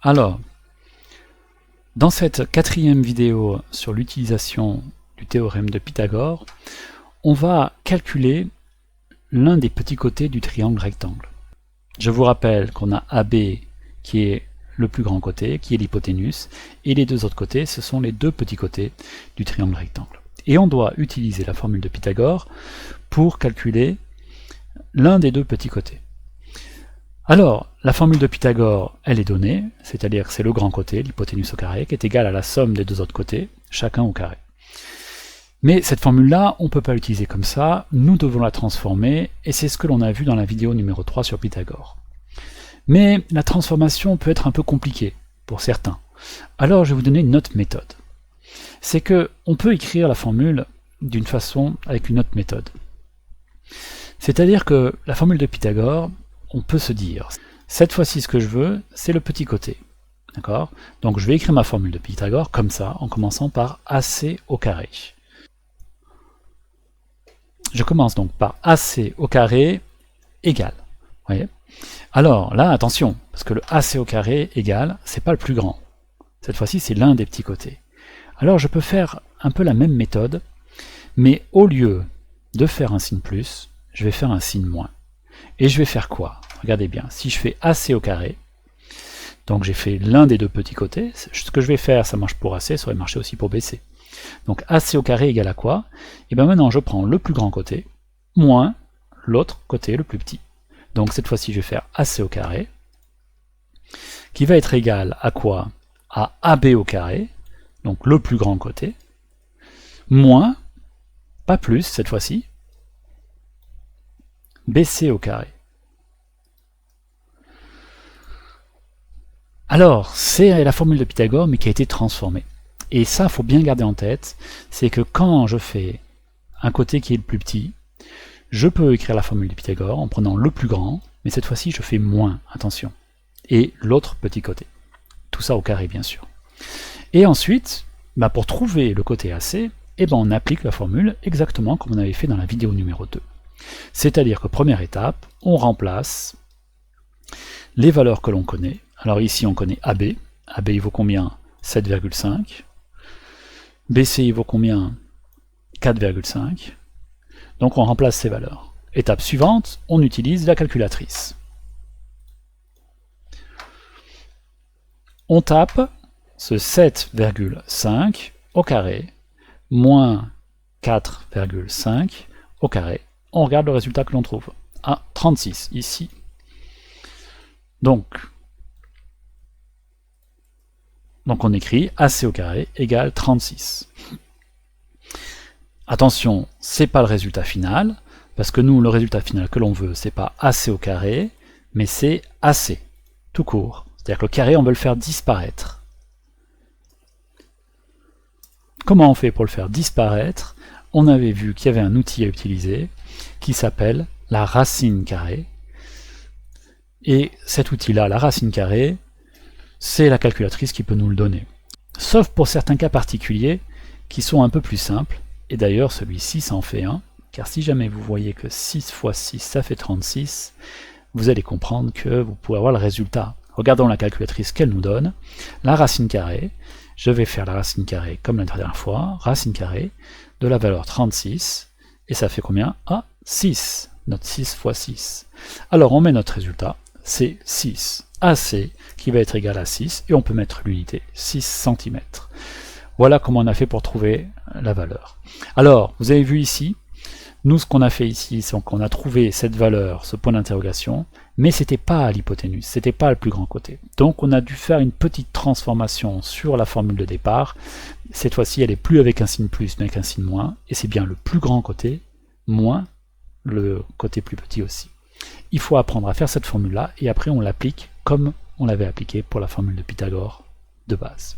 Alors, dans cette quatrième vidéo sur l'utilisation du théorème de Pythagore, on va calculer l'un des petits côtés du triangle rectangle. Je vous rappelle qu'on a AB qui est le plus grand côté, qui est l'hypoténuse, et les deux autres côtés, ce sont les deux petits côtés du triangle rectangle. Et on doit utiliser la formule de Pythagore pour calculer l'un des deux petits côtés. Alors, la formule de Pythagore, elle est donnée, c'est-à-dire que c'est le grand côté, l'hypoténuse au carré, qui est égal à la somme des deux autres côtés, chacun au carré. Mais cette formule-là, on ne peut pas l'utiliser comme ça, nous devons la transformer, et c'est ce que l'on a vu dans la vidéo numéro 3 sur Pythagore. Mais la transformation peut être un peu compliquée, pour certains. Alors je vais vous donner une autre méthode. C'est que on peut écrire la formule d'une façon avec une autre méthode. C'est-à-dire que la formule de Pythagore, on peut se dire, cette fois-ci ce que je veux, c'est le petit côté. D'accord ? Donc je vais écrire ma formule de Pythagore comme ça, en commençant par AC au carré. Je commence donc par AC au carré égale. Vous voyez ? Alors là, attention, parce que le AC au carré égale, c'est pas le plus grand. Cette fois-ci, c'est l'un des petits côtés. Alors je peux faire un peu la même méthode, mais au lieu de faire un signe plus, je vais faire un signe moins. Et je vais faire quoi? Regardez bien, si je fais AC au carré, donc j'ai fait l'un des deux petits côtés, ce que je vais faire, ça marche pour AC, ça aurait marché aussi pour BC. Donc AC au carré égale à quoi? Et bien maintenant je prends le plus grand côté, moins l'autre côté, le plus petit. Donc cette fois-ci je vais faire AC au carré, qui va être égal à quoi? À AB au carré, donc le plus grand côté, moins, pas plus cette fois-ci, BC au carré. Alors, c'est la formule de Pythagore, mais qui a été transformée. Et ça, il faut bien garder en tête, c'est que quand je fais un côté qui est le plus petit, je peux écrire la formule de Pythagore en prenant le plus grand, mais cette fois-ci, je fais moins, attention. Et l'autre petit côté. Tout ça au carré, bien sûr. Et ensuite, pour trouver le côté AC, on applique la formule exactement comme on avait fait dans la vidéo numéro 2. C'est-à-dire que première étape, on remplace les valeurs que l'on connaît. Alors ici, on connaît AB. AB, il vaut combien? 7,5. BC, il vaut combien? 4,5. Donc on remplace ces valeurs. Étape suivante, on utilise la calculatrice. On tape ce 7,5 au carré, moins 4,5 au carré. On regarde le résultat que l'on trouve. Ah, 36 ici. Donc on écrit AC au carré égale 36. Attention, c'est pas le résultat final, parce que nous, le résultat final que l'on veut, c'est pas AC au carré, mais c'est AC, tout court. C'est-à-dire que le carré, on veut le faire disparaître. Comment on fait pour le faire disparaître? On avait vu qu'il y avait un outil à utiliser qui s'appelle la racine carrée. Et cet outil-là, la racine carrée, c'est la calculatrice qui peut nous le donner. Sauf pour certains cas particuliers qui sont un peu plus simples, et d'ailleurs celui-ci ça en fait un, car si jamais vous voyez que 6 fois 6 ça fait 36, vous allez comprendre que vous pouvez avoir le résultat. Regardons la calculatrice qu'elle nous donne, la racine carrée, je vais faire la racine carrée comme la dernière fois, racine carrée de la valeur 36, et ça fait combien? Ah, 6, notre 6 fois 6. Alors on met notre résultat, c'est 6. AC qui va être égal à 6, et on peut mettre l'unité 6 cm. Voilà comment on a fait pour trouver la valeur. Alors, vous avez vu ici, nous ce qu'on a fait ici, c'est qu'on a trouvé cette valeur, ce point d'interrogation, mais c'était pas à l'hypoténuse, c'était pas le plus grand côté. Donc on a dû faire une petite transformation sur la formule de départ. Cette fois-ci, elle est plus avec un signe plus, mais avec un signe moins, et c'est bien le plus grand côté, moins le côté plus petit aussi. Il faut apprendre à faire cette formule-là, et après on l'applique comme on l'avait appliqué pour la formule de Pythagore de base.